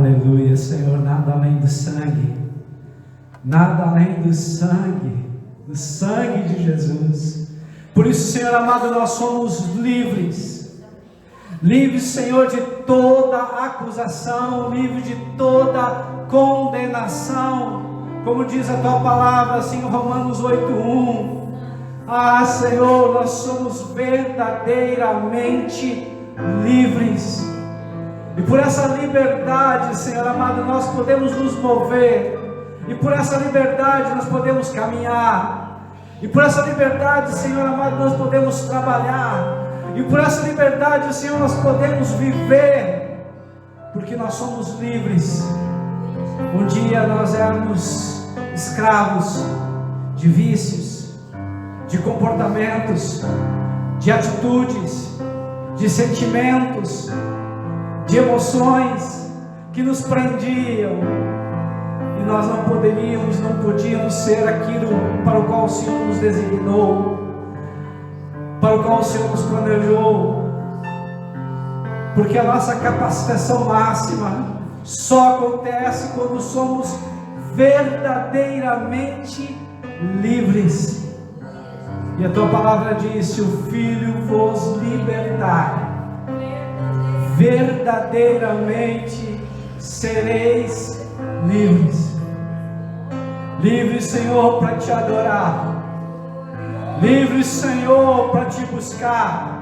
Aleluia, Senhor, nada além do sangue, nada além do sangue de Jesus. Por isso, Senhor amado, nós somos livres, Senhor, de toda acusação, livres de toda condenação, como diz a Tua palavra, assim em Romanos 8:1. Senhor, nós somos verdadeiramente livres, e por essa liberdade, Senhor amado, nós podemos nos mover, e por essa liberdade nós podemos caminhar, e por essa liberdade, Senhor amado, nós podemos trabalhar, e por essa liberdade, Senhor, nós podemos viver, porque nós somos livres. Um dia nós éramos escravos de vícios, de comportamentos, de atitudes, de sentimentos, de emoções que nos prendiam, e nós não podíamos ser aquilo para o qual o Senhor nos designou, para o qual o Senhor nos planejou, porque a nossa capacitação máxima só acontece quando somos verdadeiramente livres. E a Tua palavra diz: se o Filho vos libertar, verdadeiramente sereis livres. Livres, Senhor, para Te adorar, livres, Senhor, para Te buscar,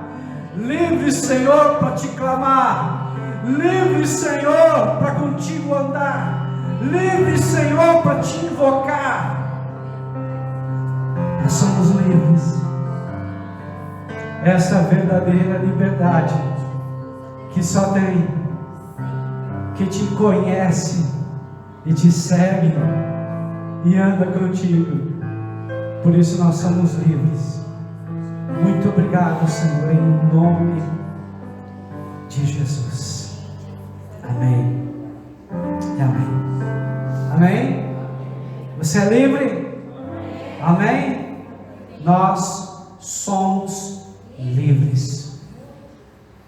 livres, Senhor, para Te clamar, livres, Senhor, para contigo andar, livres, Senhor, para Te invocar. Nós somos livres. Essa verdadeira liberdade que só tem que Te conhece e Te segue e anda contigo. Por isso nós somos livres. Muito obrigado, Senhor, em nome de Jesus. Amém e amém. Amém? Você é livre? Amém? Nós somos livres.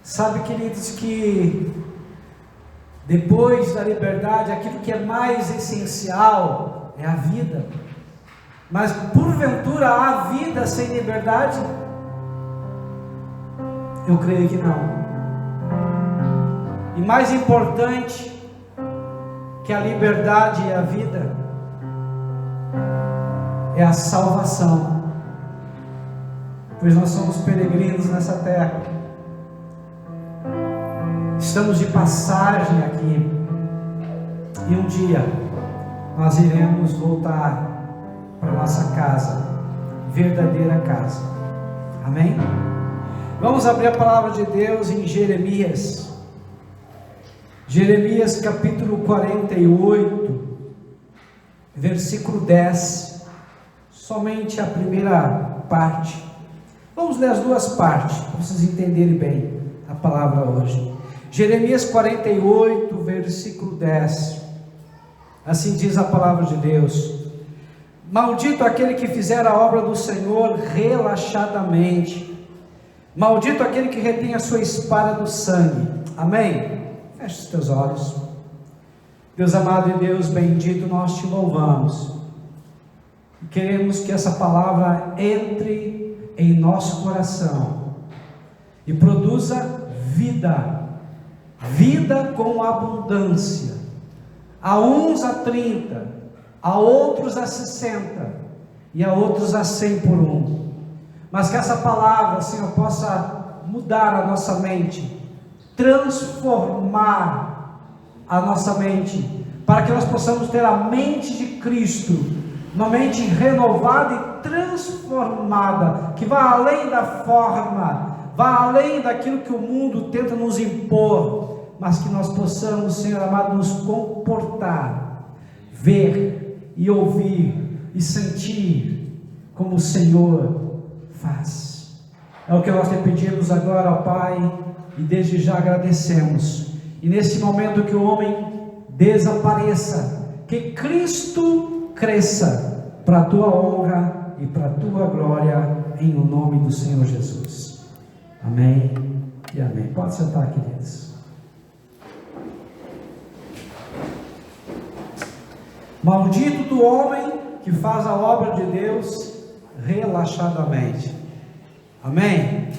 Sabe, queridos, que depois da liberdade, aquilo que é mais essencial é a vida. Mas porventura há vida sem liberdade? Eu creio que não. E mais importante que a liberdade e a vida é a salvação, pois nós somos peregrinos nessa terra, estamos de passagem aqui, e um dia nós iremos voltar para nossa casa, verdadeira casa. Amém? Vamos abrir a palavra de Deus em Jeremias capítulo 48, versículo 10, somente a primeira parte. Vamos ler as duas partes, para vocês entenderem bem a palavra hoje. Jeremias 48, versículo 10, assim diz a palavra de Deus: maldito aquele que fizer a obra do Senhor relaxadamente, maldito aquele que retém a sua espada do sangue. Amém? Feche os teus olhos. Deus amado e Deus bendito, nós Te louvamos, queremos que essa palavra entre em nosso coração e produza vida com abundância, a uns a 30, a outros a 60 e a outros a 100 por um. Mas que essa palavra, Senhor, possa mudar a nossa mente, transformar a nossa mente, para que nós possamos ter a mente de Cristo, uma mente renovada e transformada, que vá além da forma, vá além daquilo que o mundo tenta nos impor, mas que nós possamos, Senhor amado, nos comportar, ver e ouvir e sentir como o Senhor faz. É o que nós te pedimos agora, ó Pai, e desde já agradecemos. E nesse momento que o homem desapareça, que Cristo cresça, para a tua honra e para a tua glória, em o nome do Senhor Jesus. Amém e amém. Pode sentar, queridos. Maldito do homem que faz a obra de Deus relaxadamente. Amém?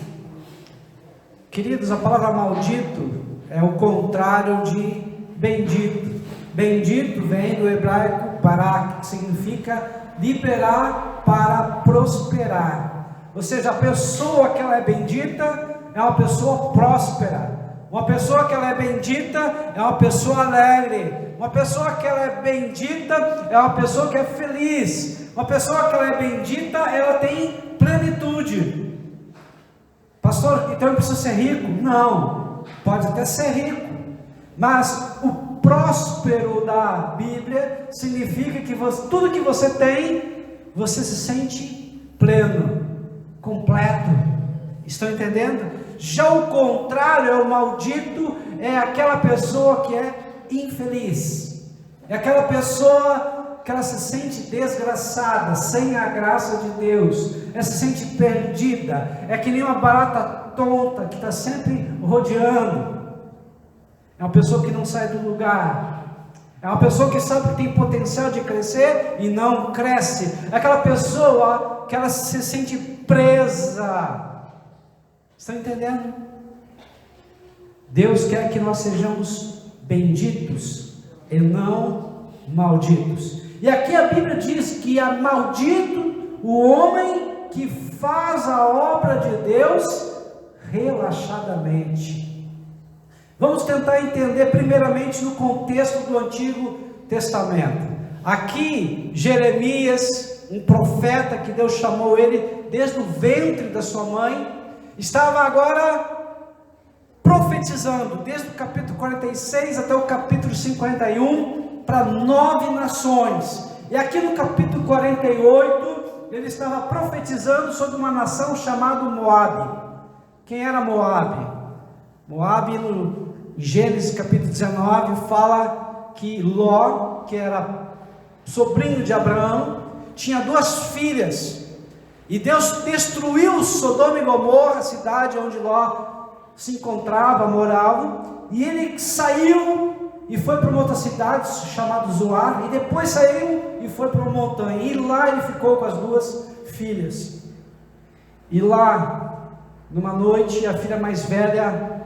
Queridos, a palavra maldito é o contrário de bendito. Bendito vem do hebraico barak, que significa liberar para prosperar. Ou seja, a pessoa que ela é bendita é uma pessoa próspera. Uma pessoa que ela é bendita é uma pessoa alegre. Uma pessoa que ela é bendita é uma pessoa que é feliz. Uma pessoa que ela é bendita, ela tem plenitude. Pastor, então eu preciso ser rico? Não, pode até ser rico, mas o próspero da Bíblia significa que tudo que você tem, você se sente pleno, completo. Estão entendendo? Já o contrário, é o maldito, é aquela pessoa que é infeliz, é aquela pessoa que ela se sente desgraçada, sem a graça de Deus, ela se sente perdida, é que nem uma barata tonta que está sempre rodeando. É uma pessoa que não sai do lugar, é uma pessoa que sabe que tem potencial de crescer e não cresce, é aquela pessoa que ela se sente presa. Estão entendendo? Deus quer que nós sejamos benditos e não malditos. E aqui a Bíblia diz que é maldito o homem que faz a obra de Deus relaxadamente. Vamos tentar entender primeiramente no contexto do Antigo Testamento. Aqui Jeremias, um profeta que Deus chamou ele desde o ventre da sua mãe, estava agora profetizando, desde o capítulo 46 até o capítulo 51, para 9 nações. E aqui no capítulo 48, ele estava profetizando sobre uma nação chamada Moabe. Quem era Moabe? Moabe, no Gênesis capítulo 19, fala que Ló, que era sobrinho de Abraão, tinha 2 filhas. E Deus destruiu Sodoma e Gomorra, a cidade onde Ló se encontrava, morava. E ele saiu e foi para uma outra cidade chamada Zoar. E depois saiu e foi para uma montanha. E lá ele ficou com as 2 filhas. E lá, numa noite, a filha mais velha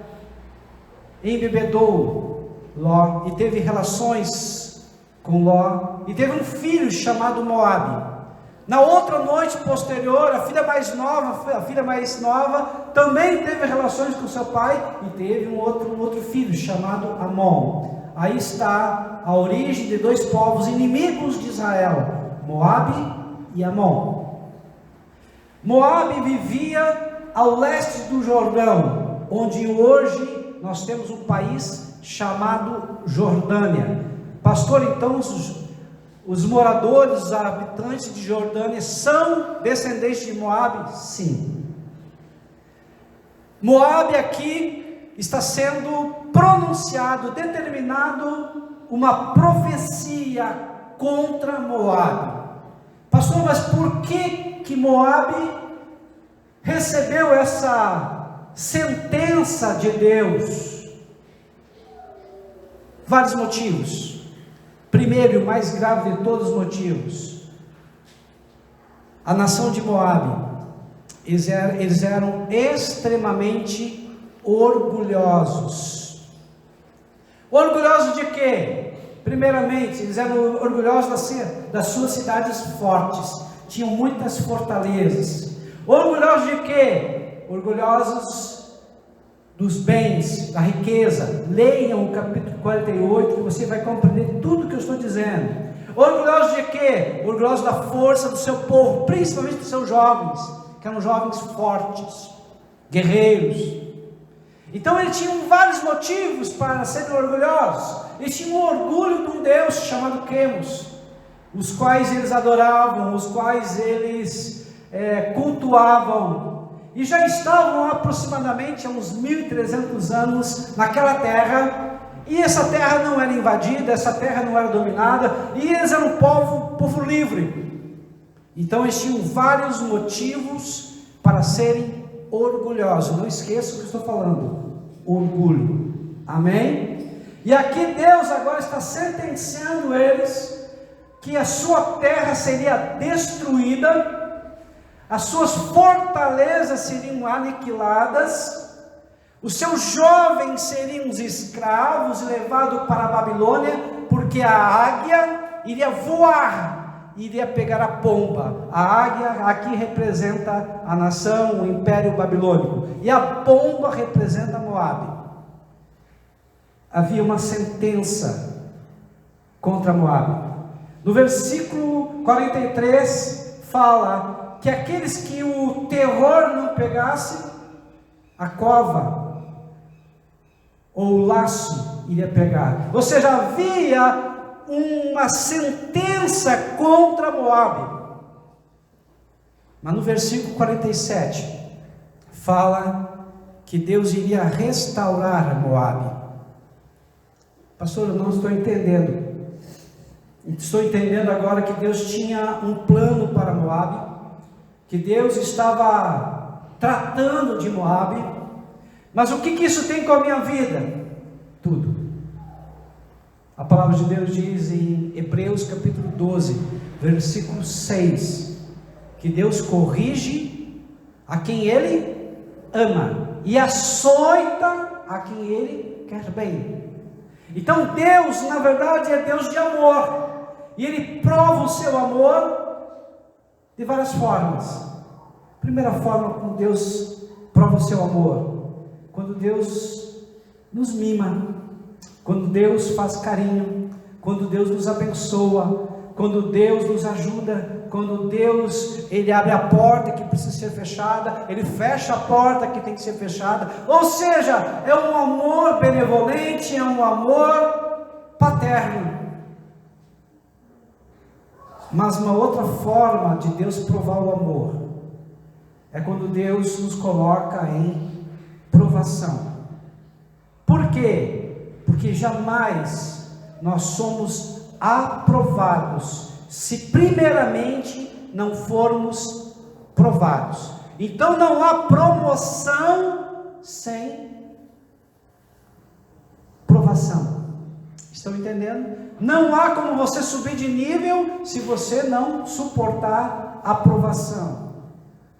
embebedou Ló e teve relações com Ló. E teve um filho chamado Moabe. Na outra noite posterior, a filha mais nova também teve relações com seu pai e teve um outro filho chamado Amon. Aí está a origem de 2 povos inimigos de Israel, Moabe e Amon. Moabe vivia ao leste do Jordão, onde hoje nós temos um país chamado Jordânia. Pastor, então os moradores, os habitantes de Jordânia são descendentes de Moabe? Sim. Moabe aqui está sendo pronunciado, determinado uma profecia contra Moabe. Pastor, mas por que Moabe recebeu essa sentença de Deus? Vários motivos. Primeiro e o mais grave de todos os motivos, a nação de Moabe, eles eram extremamente orgulhosos. Orgulhosos de quê? Primeiramente, eles eram orgulhosos das suas cidades fortes, tinham muitas fortalezas. Orgulhosos de quê? Orgulhosos dos bens, da riqueza. Leiam o capítulo 48, que você vai compreender tudo que eu estou dizendo. Orgulhosos de quê? Orgulhosos da força do seu povo, principalmente dos seus jovens, que eram jovens fortes, guerreiros. Então eles tinham vários motivos para serem orgulhosos. Eles tinham um orgulho de um Deus chamado Quemos, os quais eles adoravam, os quais eles cultuavam. E já estavam aproximadamente há uns 1300 anos naquela terra, e essa terra não era invadida, essa terra não era dominada, e eles eram um povo livre. Então eles tinham vários motivos para serem orgulhosos. Não esqueça o que eu estou falando, orgulho. Amém? E aqui Deus agora está sentenciando eles que a sua terra seria destruída, as suas fortalezas seriam aniquiladas, os seus jovens seriam escravos e levados para a Babilônia, porque a águia iria voar, iria pegar a pomba. A águia aqui representa a nação, o império babilônico, e a pomba representa Moabe. Havia uma sentença contra Moabe. No versículo 43 fala que aqueles que o terror não pegasse, a cova ou o laço iria pegar. Ou seja, havia uma sentença contra Moabe. Mas no versículo 47 fala que Deus iria restaurar Moabe. Pastor, eu não estou entendendo. Estou entendendo agora que Deus tinha um plano para Moabe, que Deus estava tratando de Moabe. Mas o que isso tem com a minha vida? Tudo. A palavra de Deus diz em Hebreus capítulo 12, versículo 6, que Deus corrige a quem Ele ama e açoita a quem Ele quer bem. Então Deus, na verdade, é Deus de amor, e Ele prova o seu amor de várias formas. Primeira forma, como Deus prova o seu amor, quando Deus nos mima, quando Deus faz carinho, quando Deus nos abençoa, quando Deus nos ajuda, quando Deus, Ele abre a porta que precisa ser fechada, Ele fecha a porta que tem que ser fechada. Ou seja, é um amor benevolente, é um amor paterno. Mas uma outra forma de Deus provar o amor é quando Deus nos coloca em provação. Por quê? Porque jamais nós somos aprovados se primeiramente não formos provados. Então não há promoção sem provação. Estão entendendo? Não há como você subir de nível se você não suportar a provação.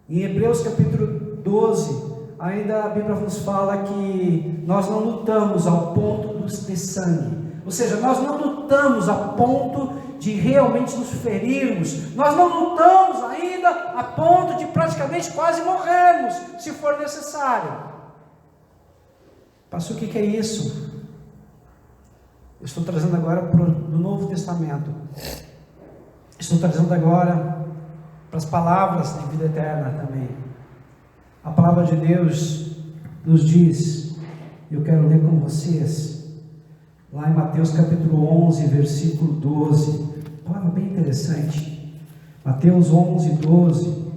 Em Hebreus capítulo 12, ainda a Bíblia nos fala que nós não lutamos ao ponto de sangue. Ou seja, nós não lutamos a ponto de realmente nos ferirmos. Nós não lutamos ainda a ponto de praticamente quase morrermos, se for necessário. Pastor, o que é isso? Eu estou trazendo agora para o Novo Testamento. Estou trazendo agora para as palavras de vida eterna também. A palavra de Deus nos diz, eu quero ler com vocês, lá em Mateus capítulo 11, versículo 12, palavra bem interessante. Mateus 11, 12,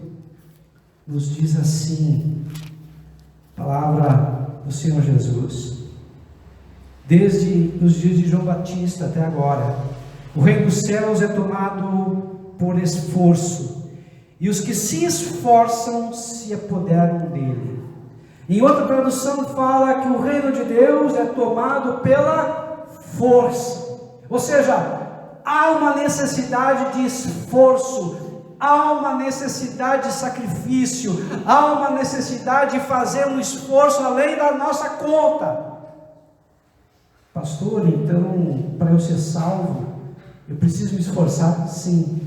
nos diz assim, palavra do Senhor Jesus: desde os dias de João Batista até agora, o reino dos céus é tomado por esforço, e os que se esforçam se apoderam dele. Em outra tradução fala que o reino de Deus é tomado pela força. Ou seja, há uma necessidade de esforço, há uma necessidade de sacrifício, há uma necessidade de fazer um esforço além da nossa conta. Pastor, então, para eu ser salvo, eu preciso me esforçar? Sim.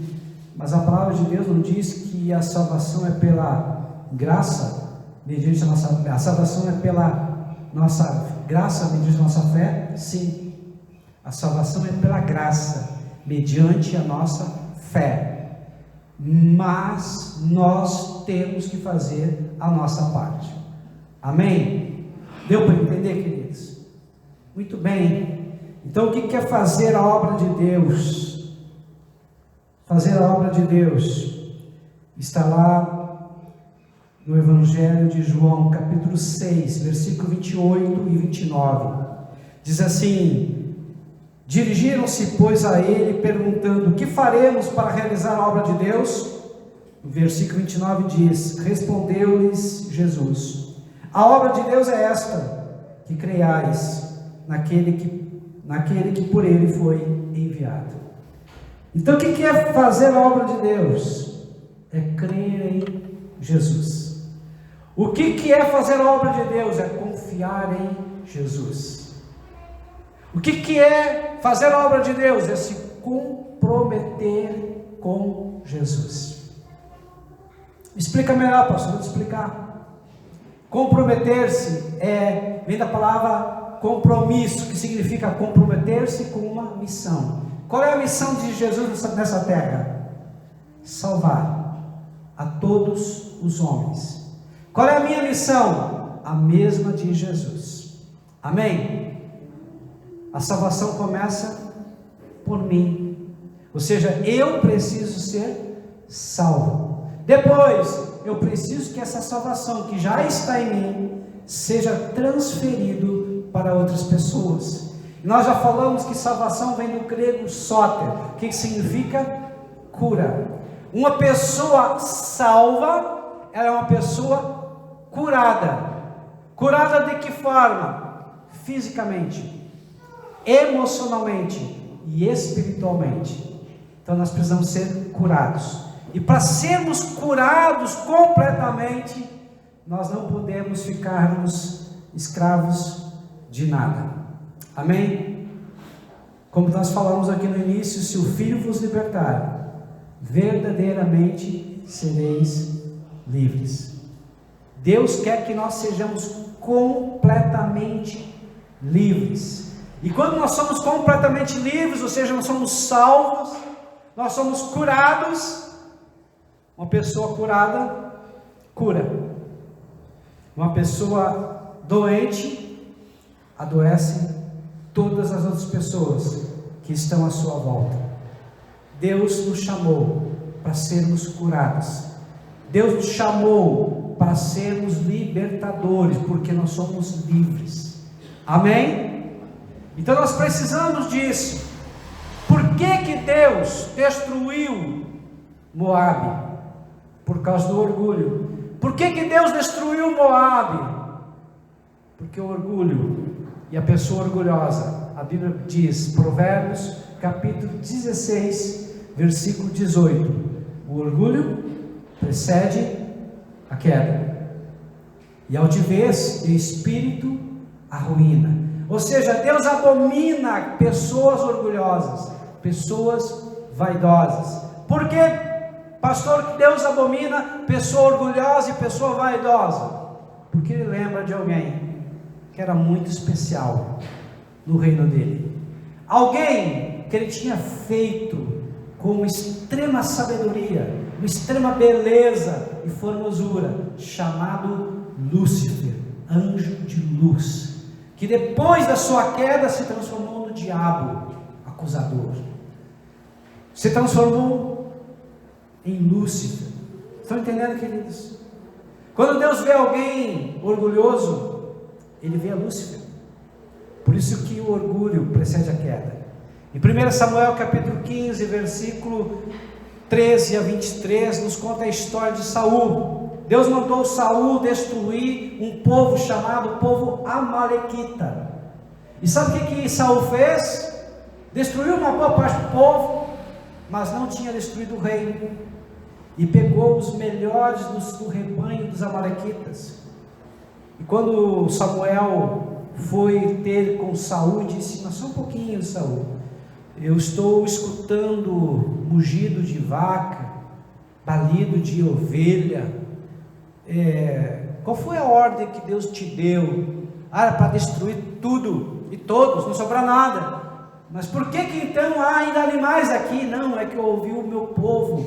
Mas a palavra de Deus não diz que a salvação é pela graça, mediante a salvação é pela nossa graça, mediante a nossa fé? Sim. A salvação é pela graça, mediante a nossa fé. Mas nós temos que fazer a nossa parte. Amém? Deu para entender, queridos? Muito bem. Então o que é fazer a obra de Deus? Fazer a obra de Deus está lá no Evangelho de João, capítulo 6, versículo 28 e 29. Diz assim: dirigiram-se, pois, a ele, perguntando: que faremos para realizar a obra de Deus? O versículo 29 diz: respondeu-lhes Jesus: a obra de Deus é esta, que creiais naquele que por ele foi enviado. Então o que é fazer a obra de Deus? É crer em Jesus. O que é fazer a obra de Deus? É confiar em Jesus. O que é fazer a obra de Deus? É se comprometer com Jesus. Explica melhor, pastor, vou te explicar. Comprometer-se vem da palavra compromisso, que significa comprometer-se com uma missão. Qual é a missão de Jesus nessa terra? Salvar a todos os homens. Qual é a minha missão? A mesma de Jesus. Amém? A salvação começa por mim. Ou seja, eu preciso ser salvo. Depois, eu preciso que essa salvação que já está em mim seja transferido para outras pessoas. Nós já falamos que salvação vem do grego soter, que significa cura. Uma pessoa salva, ela é uma pessoa curada. Curada de que forma? Fisicamente, emocionalmente e espiritualmente. Então nós precisamos ser curados. E para sermos curados completamente, nós não podemos ficarmos escravos de nada. Amém? Como nós falamos aqui no início, se o Filho vos libertar, verdadeiramente sereis livres. Deus quer que nós sejamos completamente livres. E quando nós somos completamente livres, ou seja, nós somos salvos, nós somos curados. Uma pessoa curada, cura. Uma pessoa doente, adoece todas as outras pessoas que estão à sua volta. Deus nos chamou para sermos curados. Deus nos chamou para sermos libertadores, porque nós somos livres. Amém? Então nós precisamos disso. Por que Deus destruiu Moabe? Por causa do orgulho. Por que Deus destruiu Moabe? Porque o orgulho e a pessoa orgulhosa. A Bíblia diz, Provérbios capítulo 16, versículo 18: o orgulho precede a queda, e a altivez e o espírito a ruína. Ou seja, Deus abomina pessoas orgulhosas, pessoas vaidosas. Por que, pastor, que Deus abomina pessoa orgulhosa e pessoa vaidosa? Porque Ele lembra de alguém que era muito especial no reino dele, alguém que Ele tinha feito com extrema sabedoria, com extrema beleza e formosura, chamado Lúcifer, anjo de luz, que depois da sua queda se transformou no diabo acusador, se transformou em Lúcifer. Estão entendendo, queridos? Quando Deus vê alguém orgulhoso, Ele vê a Lúcifer. Por isso que o orgulho precede a queda. Em 1 Samuel capítulo 15, versículo 13 a 23, nos conta a história de Saul. Deus mandou Saul destruir um povo chamado povo Amalequita. E sabe o que Saul fez? Destruiu uma boa parte do povo, mas não tinha destruído o reino. E pegou os melhores do rebanho dos Amalequitas. E quando Samuel foi ter com Saul, disse: mas só um pouquinho, Saul, eu estou escutando mugido de vaca, balido de ovelha. Qual foi a ordem que Deus te deu? Era para destruir tudo e todos, não sobrar nada. Mas por que então há ainda animais aqui? Não, é que eu ouvi o meu povo,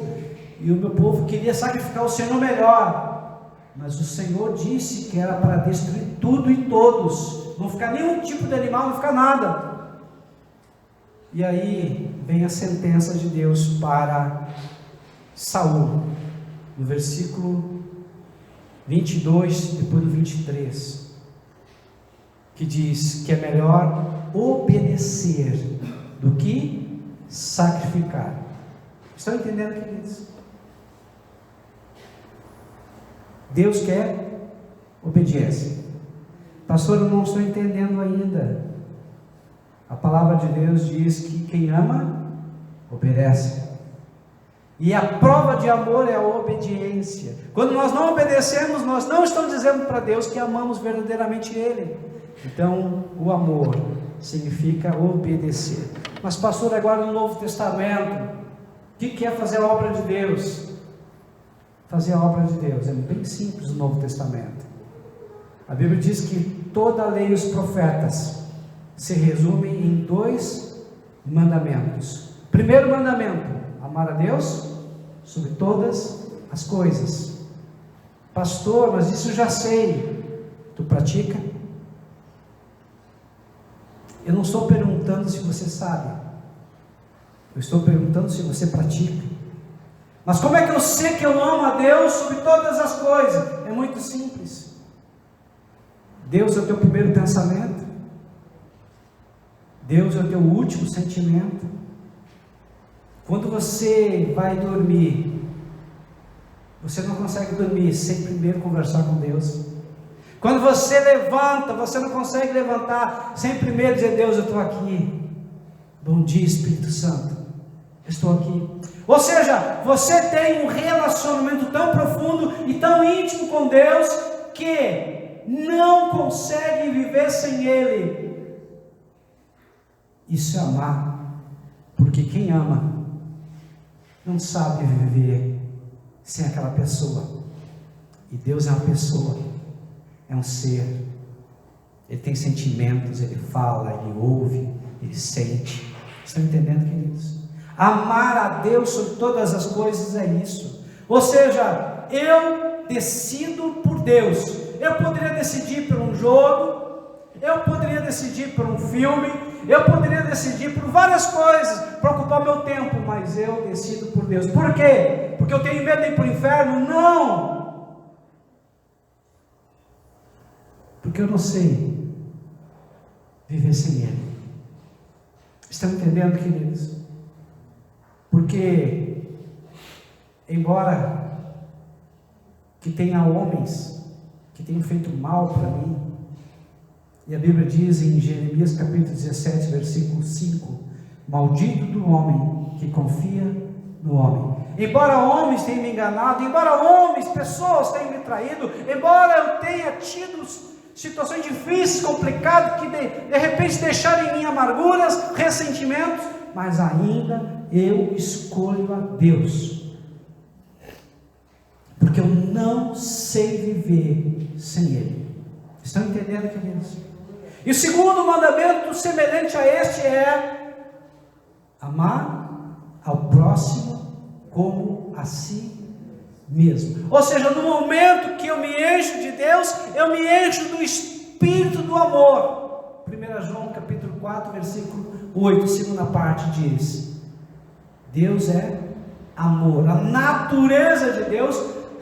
e o meu povo queria sacrificar o Senhor melhor. Mas o Senhor disse que era para destruir tudo e todos, não ficar nenhum tipo de animal, não ficar nada. E aí vem a sentença de Deus para Saul, no versículo 22, depois do 23, que diz que é melhor obedecer do que sacrificar. Estão entendendo, queridos? Deus quer obediência. Pastor, eu não estou entendendo ainda. A palavra de Deus diz que quem ama Obedece. E a prova de amor é a obediência. Quando nós não obedecemos, nós não estamos dizendo para Deus que amamos verdadeiramente Ele. Então, o amor significa obedecer. Mas pastor, agora no Novo Testamento, o que é fazer a obra de Deus? Fazer a obra de Deus é bem simples no Novo Testamento. A Bíblia diz que toda a lei e os profetas se resumem em 2 mandamentos. Primeiro mandamento: amar a Deus sobre todas as coisas. Pastor, mas isso eu já sei. Tu pratica? Eu não estou perguntando se você sabe, eu estou perguntando se você pratica. Mas como é que eu sei que eu amo a Deus sobre todas as coisas? É muito simples. Deus é o teu primeiro pensamento, Deus é o teu último sentimento. Quando você vai dormir, você não consegue dormir sem primeiro conversar com Deus. Quando você levanta, você não consegue levantar sem primeiro dizer: Deus, eu estou aqui. Bom dia, Espírito Santo, eu estou aqui. Ou seja, você tem um relacionamento tão profundo e tão íntimo com Deus que não consegue viver sem Ele. Isso é amar, porque quem ama não sabe viver sem aquela pessoa. E Deus é uma pessoa, é um ser. Ele tem sentimentos, ele fala, ele ouve, ele sente. Estão entendendo, queridos? Amar a Deus sobre todas as coisas é isso. Ou seja, eu decido por Deus. Eu poderia decidir por um jogo, eu poderia decidir por um filme, eu poderia decidir por várias coisas para ocupar meu tempo, mas eu decido por Deus. Por quê? Porque eu tenho medo de ir para o inferno? Não! Porque eu não sei viver sem Ele. Estão entendendo, queridos? Porque, embora que tenha homens que tenham feito mal para mim, e a Bíblia diz em Jeremias capítulo 17, versículo 5: maldito do homem que confia no homem. Embora homens tenham me enganado, embora homens, pessoas tenham me traído, embora eu tenha tido situações difíceis, complicadas, que de repente deixaram em mim amarguras, ressentimentos, mas ainda eu escolho a Deus, porque eu não sei viver sem Ele. Estão entendendo, queridos? E o segundo mandamento, semelhante a este, é amar ao próximo como a si mesmo. Ou seja, no momento que eu me encho de Deus, eu me encho do Espírito do amor. 1 João capítulo 4, versículo 8, segunda parte diz: Deus é amor. A natureza de Deus,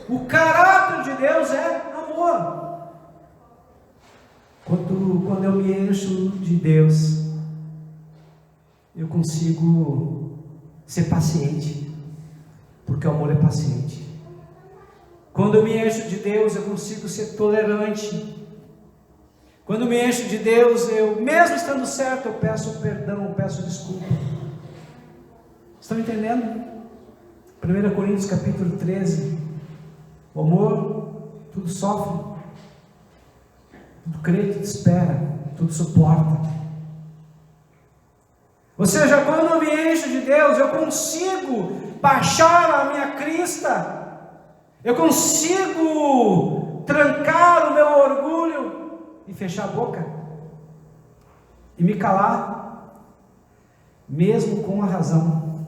o caráter de Deus é amor. Quando eu me encho de Deus, eu consigo ser paciente, porque o amor é paciente. Quando eu me encho de Deus, eu consigo ser tolerante. Quando eu me encho de Deus, eu, mesmo estando certo, eu peço perdão, eu peço desculpa. Estão entendendo? 1 Coríntios capítulo 13: o amor tudo sofre, tudo crê, tudo espera, tudo suporta. Ou seja, quando eu me encho de Deus, eu consigo baixar a minha crista, eu consigo trancar o meu orgulho e fechar a boca e me calar, mesmo com a razão.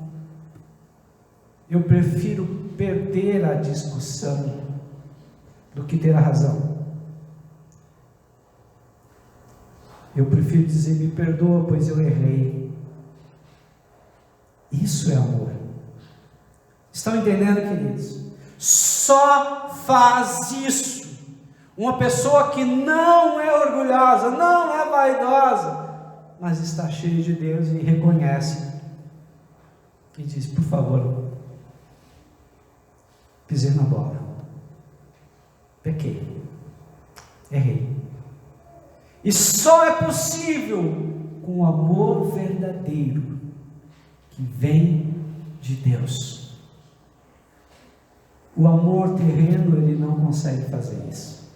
Eu prefiro perder a discussão do que ter a razão. Eu prefiro dizer: me perdoa, pois eu errei. Isso é amor. Estão entendendo, queridos? Só faz isso uma pessoa que não é orgulhosa, não é vaidosa, mas está cheia de Deus e reconhece e diz: por favor, pisei na bola, pequei, errei. E só é possível com o amor verdadeiro, que vem de Deus. O amor terreno, ele não consegue fazer isso.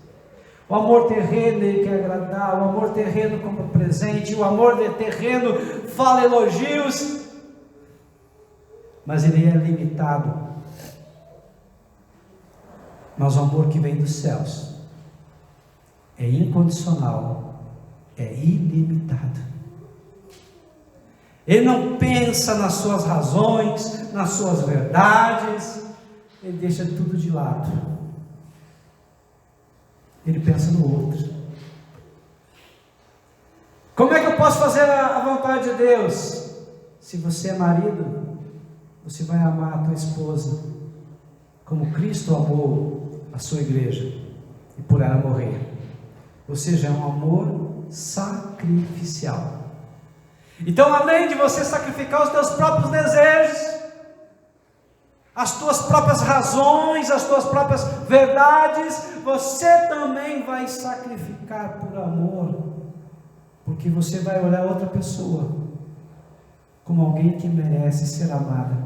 O amor terreno, ele quer agradar, o amor terreno compra presente, o amor terreno fala elogios, mas ele é limitado. Mas o amor que vem dos céus é incondicional, é ilimitado. Ele não pensa nas suas razões, nas suas verdades, ele deixa tudo de lado. Ele pensa no outro. Como é que eu posso fazer a vontade de Deus? Se você é marido, você vai amar a tua esposa como Cristo amou a sua igreja e por ela morrer. Ou seja, é um amor sacrificial. Então, além de você sacrificar os teus próprios desejos, as tuas próprias razões, as tuas próprias verdades, você também vai sacrificar por amor, porque você vai olhar outra pessoa como alguém que merece ser amada,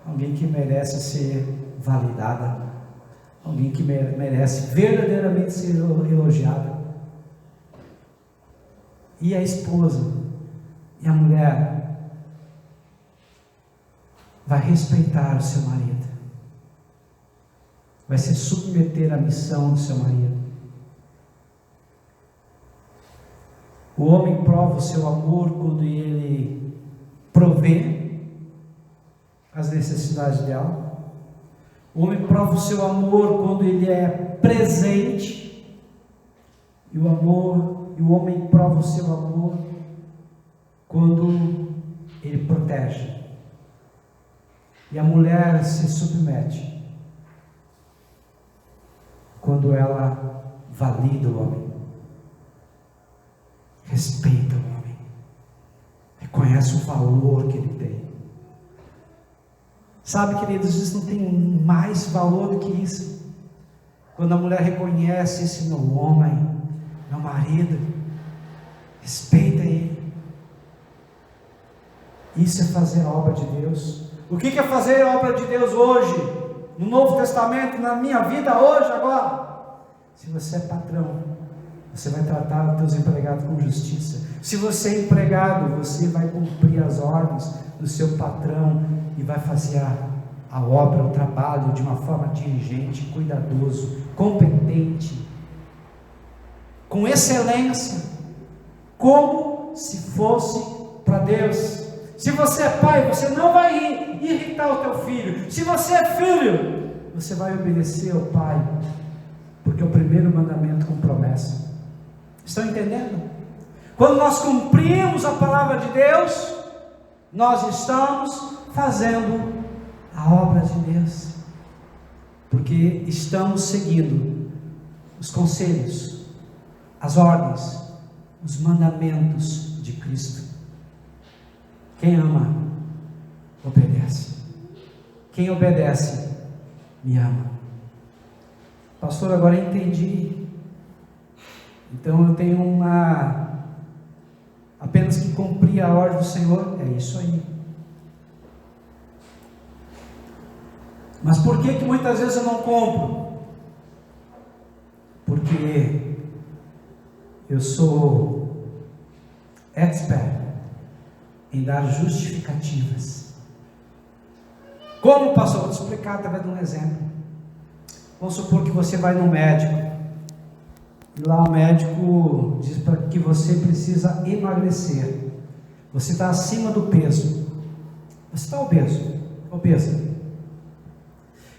alguém que merece ser validada, alguém que merece verdadeiramente ser elogiada. E a esposa e a mulher vai respeitar o seu marido, vai se submeter à missão do seu marido. O homem prova o seu amor quando ele provê as necessidades dela. O homem prova o seu amor quando ele é presente. E o homem prova o seu amor quando ele protege. E a mulher se submete quando ela valida o homem, respeita o homem, reconhece o valor que ele tem. Sabe, queridos, isso não tem mais valor do que isso. Quando a mulher reconhece esse meu homem, meu marido, respeita ele. Isso é fazer a obra de Deus. O que é fazer a obra de Deus hoje, no Novo Testamento, na minha vida hoje, agora? Se você é patrão, você vai tratar os teus empregados com justiça. Se você é empregado, você vai cumprir as ordens do seu patrão e vai fazer a obra, o trabalho de uma forma diligente, cuidadoso, competente, com excelência, como se fosse para Deus. Se você é pai, você não vai irritar o teu filho. Se você é filho, você vai obedecer ao pai, porque é o primeiro mandamento com promessa. Estão entendendo? Quando nós cumprimos a palavra de Deus, nós estamos fazendo a obra de Deus, porque estamos seguindo os conselhos, as ordens, os mandamentos de Cristo. Quem ama, obedece. Quem obedece, me ama. Pastor, agora eu entendi. Então eu tenho apenas que cumprir a ordem do Senhor. É isso aí. Mas por que muitas vezes eu não cumpro? Porque eu sou expert em dar justificativas. Como, pastor? Vou te explicar através de um exemplo. Vamos supor que você vai no médico, e lá o médico diz para que você precisa emagrecer. Você está acima do peso. Você está obesa.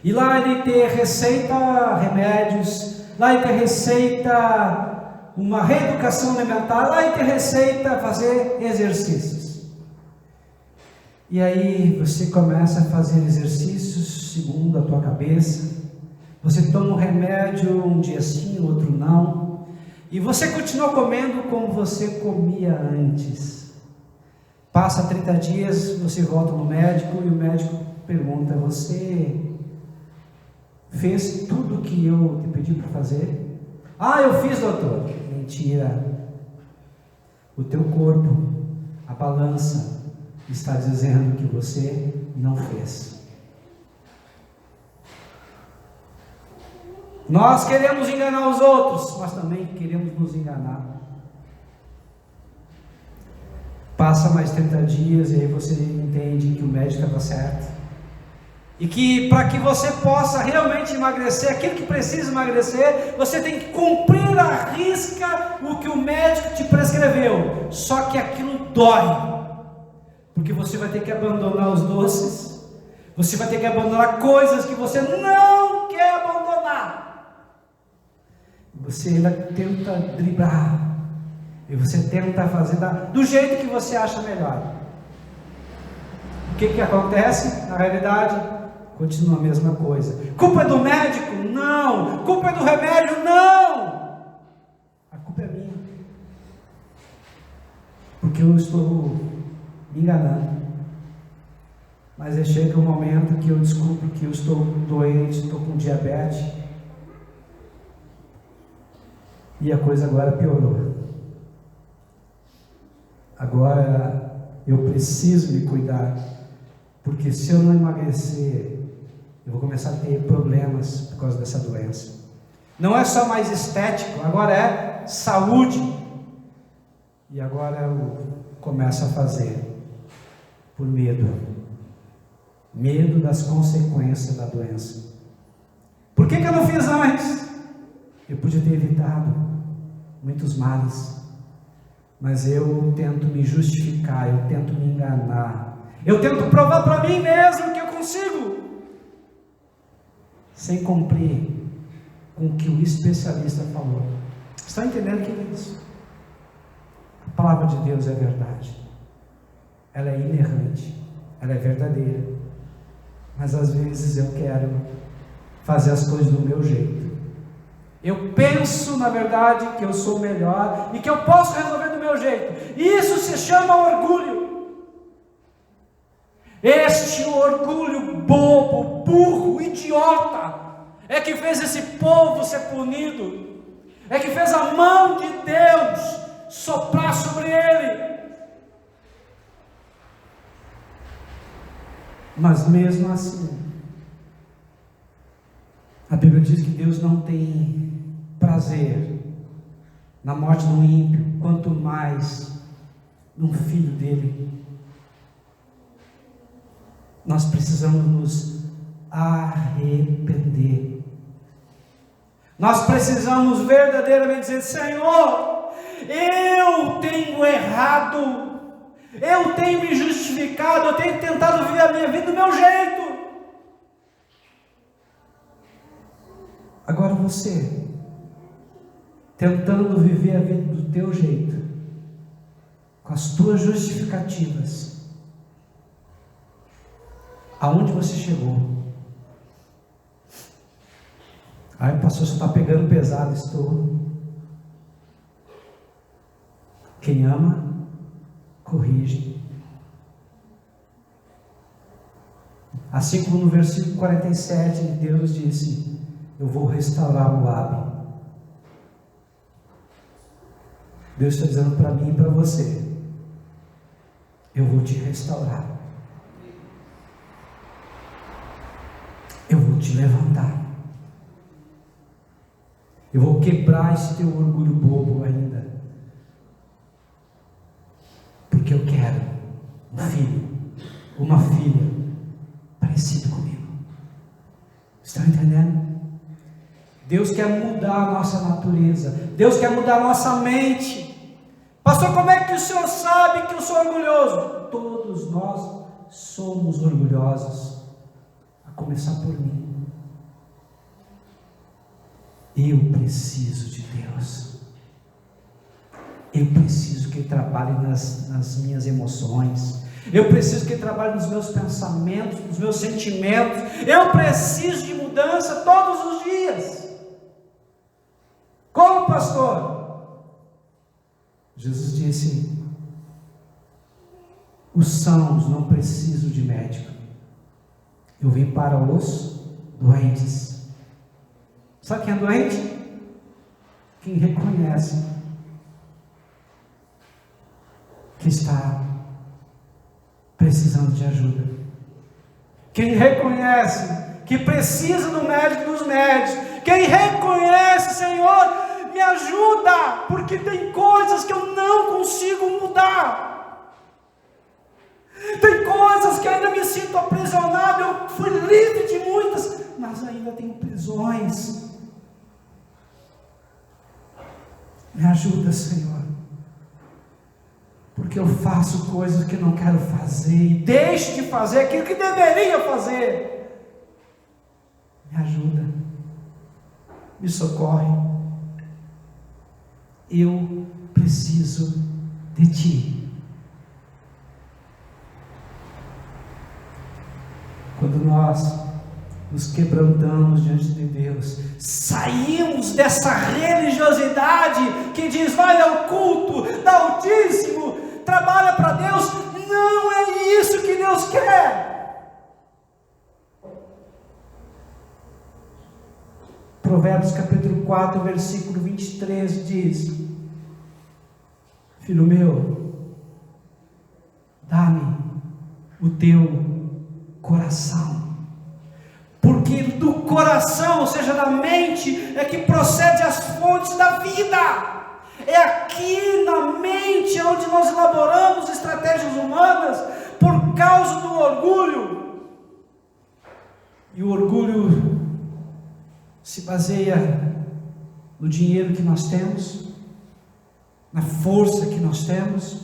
E lá ele te receita remédios, lá ele te receita uma reeducação alimentar, lá ele te receita fazer exercícios. E aí você começa a fazer exercícios segundo a tua cabeça. Você toma um remédio um dia sim, outro não. E você continua comendo como você comia antes. Passa 30 dias, você volta no médico e o médico pergunta: você fez tudo o que eu te pedi para fazer? Ah, eu fiz, doutor. Mentira. O teu corpo, a balança, está dizendo que você não fez. Nós queremos enganar os outros, mas também queremos nos enganar. Passa mais 30 dias e aí você entende que o médico estava certo. E que para que você possa realmente emagrecer, aquilo que precisa emagrecer, você tem que cumprir à risca o que o médico te prescreveu. Só que aquilo dói, porque você vai ter que abandonar os doces, você vai ter que abandonar coisas que você não quer abandonar. Você ainda tenta driblar, e você tenta fazer do jeito que você acha melhor. O que acontece? Na realidade, continua a mesma coisa. Culpa é do médico? Não. Culpa é do remédio? Não. A culpa é minha, porque eu estou me enganando. Mas aí chega um momento que eu descubro que eu estou doente, estou com diabetes, e a coisa agora piorou. Agora eu preciso me cuidar, porque se eu não emagrecer, eu vou começar a ter problemas por causa dessa doença. Não é só mais estético, agora é saúde. E agora eu começo a fazer por medo. Medo das consequências da doença. Por que eu não fiz antes? Eu podia ter evitado muitos males. Mas eu tento me justificar, eu tento me enganar. Eu tento provar para mim mesmo que eu consigo, sem cumprir com o que o especialista falou. Estão entendendo o que é isso? A palavra de Deus é verdade. Ela é inerrante, ela é verdadeira. Mas às vezes eu quero fazer as coisas do meu jeito. Eu penso, na verdade, que eu sou melhor e que eu posso resolver do meu jeito. Isso se chama orgulho. Este orgulho bobo, burro, idiota, é que fez esse povo ser punido, é que fez a mão de Deus soprar sobre ele. Mas mesmo assim, a Bíblia diz que Deus não tem prazer na morte do ímpio, quanto mais num filho dele. Nós precisamos nos arrepender. Nós precisamos verdadeiramente dizer: Senhor, eu tenho errado, eu tenho me justificado, eu tenho tentado viver a minha vida do meu jeito. Agora você, tentando viver a vida do teu jeito, com as tuas justificativas, aonde você chegou? Ai, pastor, você está pegando pesado. Estou. Quem ama, corrige. Assim como no versículo 47, Deus disse: eu vou restaurar Moabe. Deus está dizendo para mim e para você: eu vou te restaurar. Eu vou te levantar. Eu vou quebrar esse teu orgulho bobo ainda. Porque eu quero um filho, uma filha parecido comigo. Estão entendendo? Deus quer mudar a nossa natureza. Deus quer mudar a nossa mente. Pastor, como é que o senhor sabe que eu sou orgulhoso? Todos nós somos orgulhosos, a começar por mim. Eu preciso de Deus. Eu preciso que Ele trabalhe nas minhas emoções. Eu preciso que Ele trabalhe nos meus pensamentos, nos meus sentimentos. Eu preciso de mudança todos os dias. Como, pastor? Jesus disse: os sãos não precisam de médico. Eu vim para os doentes. Sabe quem é doente? Quem reconhece que está precisando de ajuda. Quem reconhece que precisa do médico dos médicos, quem reconhece, Senhor, me ajuda, porque tem coisas que eu não consigo mudar, tem coisas que ainda me sinto aprisionado. Eu fui livre de muitas, mas ainda tenho prisões. Me ajuda, Senhor, porque eu faço coisas que não quero fazer e deixo de fazer aquilo que deveria fazer. Me ajuda, me socorre. Eu preciso de Ti. Quando nós nos quebrantamos diante de Deus, saímos dessa religiosidade que diz: vai ao culto, dá Altíssimo, trabalha para Deus. Não é isso que Deus quer. Provérbios capítulo 4, versículo 23 diz: filho meu, dá-me o teu coração, porque do coração, ou seja, da mente, é que procede as fontes da vida. É aqui na mente onde nós elaboramos estratégias humanas por causa do orgulho. E o orgulho se baseia no dinheiro que nós temos, na força que nós temos,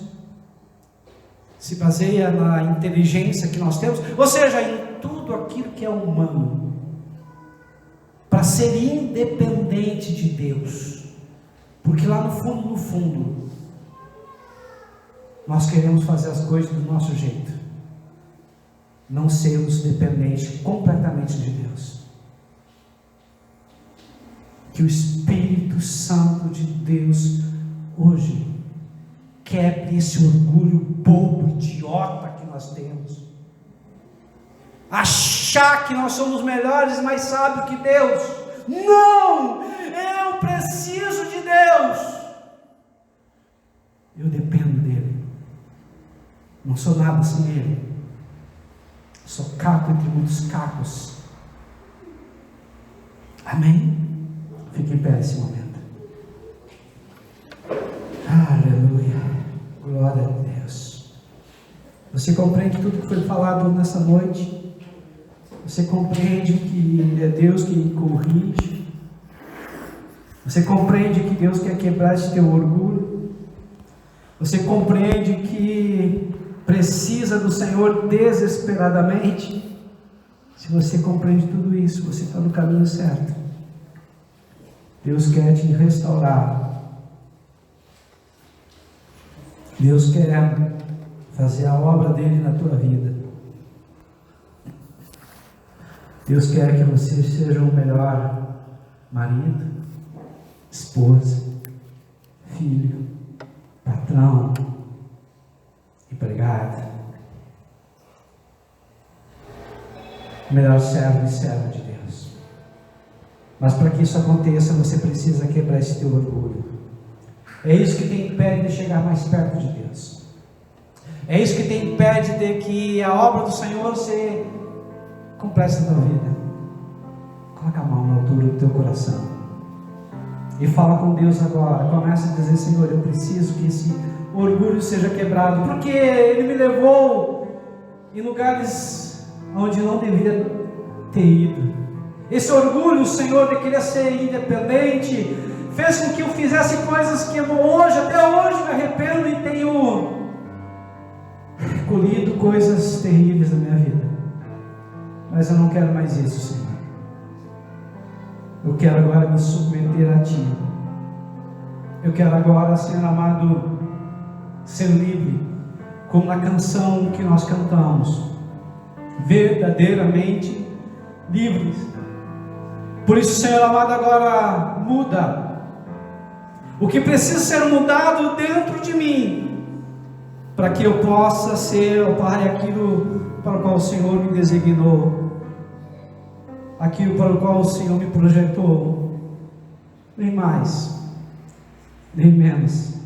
se baseia na inteligência que nós temos, ou seja, em tudo aquilo que é humano, para ser independente de Deus. Porque lá no fundo, nós queremos fazer as coisas do nosso jeito, não sermos dependentes completamente de Deus. Que o Espírito Santo de Deus hoje quebre esse orgulho bobo, idiota que nós temos. Achar que nós somos melhores e mais sábios que Deus. Não! Eu preciso de Deus. Eu dependo dEle. Não sou nada sem Ele. Sou caco entre muitos cacos. Amém? Fique em pé nesse momento. Aleluia. Glória a Deus. Você compreende tudo que foi falado nessa noite? Você compreende que é Deus que corrige? Você compreende que Deus quer quebrar esse teu orgulho? Você compreende que precisa do Senhor desesperadamente? Se você compreende tudo isso, você está no caminho certo. Deus quer te restaurar. Deus quer fazer a obra dele na tua vida. Deus quer que você seja o melhor marido, esposa, filho, patrão, empregado, o melhor servo e serva de Deus. Mas para que isso aconteça, você precisa quebrar esse teu orgulho. É isso que te impede de chegar mais perto de Deus. É isso que te impede de que a obra do Senhor se complete na tua vida. Coloca a mão na altura do teu coração e fala com Deus agora. Começa a dizer: Senhor, eu preciso que esse orgulho seja quebrado, porque ele me levou em lugares onde não deveria ter ido. Esse orgulho, Senhor, de querer ser independente, fez com que eu fizesse coisas que hoje, até hoje, me arrependo e tenho colhido coisas terríveis na minha vida. Mas eu não quero mais isso, Senhor. Eu quero agora me submeter a Ti. Eu quero agora, Senhor amado, ser livre, como na canção que nós cantamos, verdadeiramente livres. Por isso, Senhor amado, agora muda o que precisa ser mudado dentro de mim, para que eu possa ser, ó Pai, aquilo para o qual o Senhor me designou, aquilo para o qual o Senhor me projetou. Nem mais, nem menos.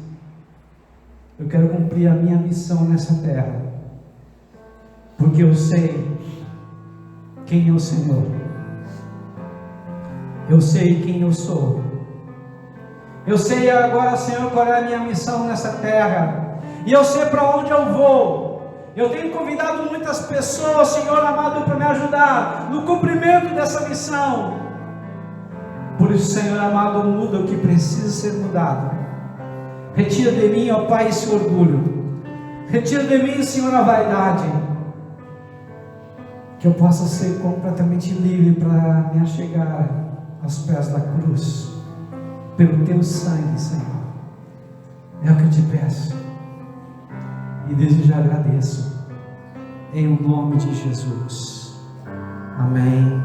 Eu quero cumprir a minha missão nessa terra. porque eu sei quem é o Senhor, eu sei quem eu sou, eu sei agora, Senhor, qual é a minha missão nessa terra, e eu sei para onde eu vou. Eu tenho convidado muitas pessoas, Senhor amado, para me ajudar no cumprimento dessa missão. Por isso, Senhor amado, muda o que precisa ser mudado. Retira de mim, ó Pai, esse orgulho. Retira de mim, Senhor, a vaidade. Que eu possa ser completamente livre para me achegar aos pés da cruz. Pelo Teu sangue, Senhor. É o que eu te peço. E desde já agradeço. Em o nome de Jesus. Amém.